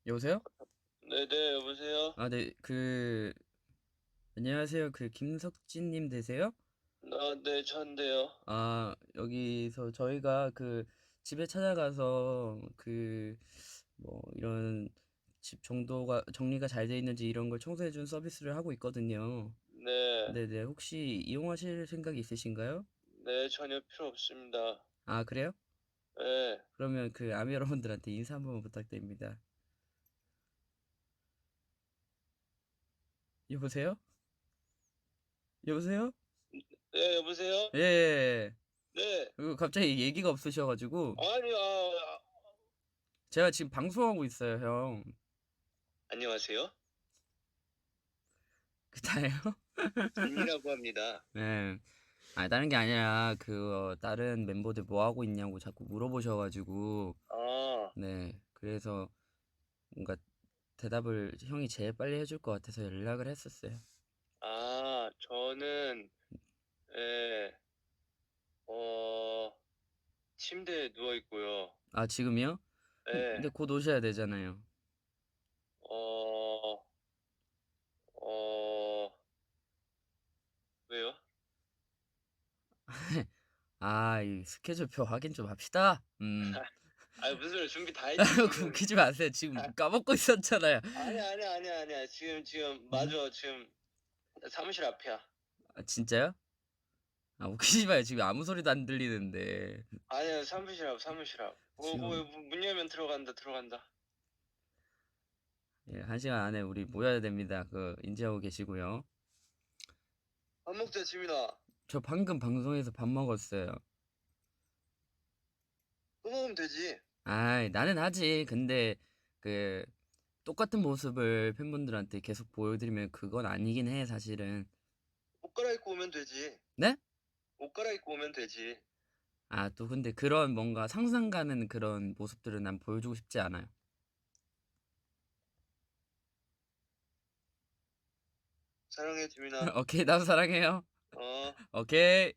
여보세요? 네네, 여보세요? 아, 네, 안녕하세요. 김석진님 되세요? 네, 전데요. 아, 여기서 저희가 집에 찾아가서 이런 집 정리가 잘 돼 있는지 이런 걸 청소해준 서비스를 하고 있거든요. 네, 네네, 혹시 이용하실 생각이 있으신가요? 네, 전혀 필요 없습니다. 아, 그래요? 네, 그러면 아미 여러분들한테 인사 한번 부탁드립니다. 여보세요? 여보세요? 네, 여보세요? 예. 예, 예. 네, 그리고 갑자기 얘기가 없으셔가지고 아니, 제가 지금 방송하고 있어요, 형. 안녕하세요? 그다예요? 진이라고 합니다. 네. 아니, 다른 게 아니라 다른 멤버들 뭐 하고 있냐고 자꾸 물어보셔가지고 아, 네. 그래서 뭔가 대답을 형이 제일 빨리 해줄 것 같아서 연락을 했었어요. 저는, 예, 어, 침대에 누워 있고요. 아, 지금이요? 근데 예, 곧 오셔야 되잖아요. 어, 어, 왜요? 아, 이 스케줄표 확인 좀 합시다. 무슨 소리 준비 다 했지, 지금. 웃기지 마세요. 지금 까먹고 있었잖아요. 아니야. 지금, 음? 맞아. 지금 사무실 앞이야. 아, 진짜요? 아, 웃기지 마요. 지금 아무 소리도 안 들리는데. 아니야, 사무실 앞. 지금 문 열면 들어간다. 예, 1시간 안에 우리 모여야 됩니다. 인지하고 계시고요. 밥 먹자, 지민아. 저 방금 방송에서 밥 먹었어요. 또 먹으면 되지. 아이, 나는 하지. 근데 그 똑같은 모습을 팬분들한테 계속 보여드리면 그건 아니긴 해, 사실은. 옷 갈아입고 오면 되지. 네? 옷 갈아입고 오면 되지. 아, 또 근데 그런 뭔가 상상 가는 그런 모습들은 난 보여주고 싶지 않아요. 사랑해, 지민아. 오케이, 나도 사랑해요. 어. 오케이.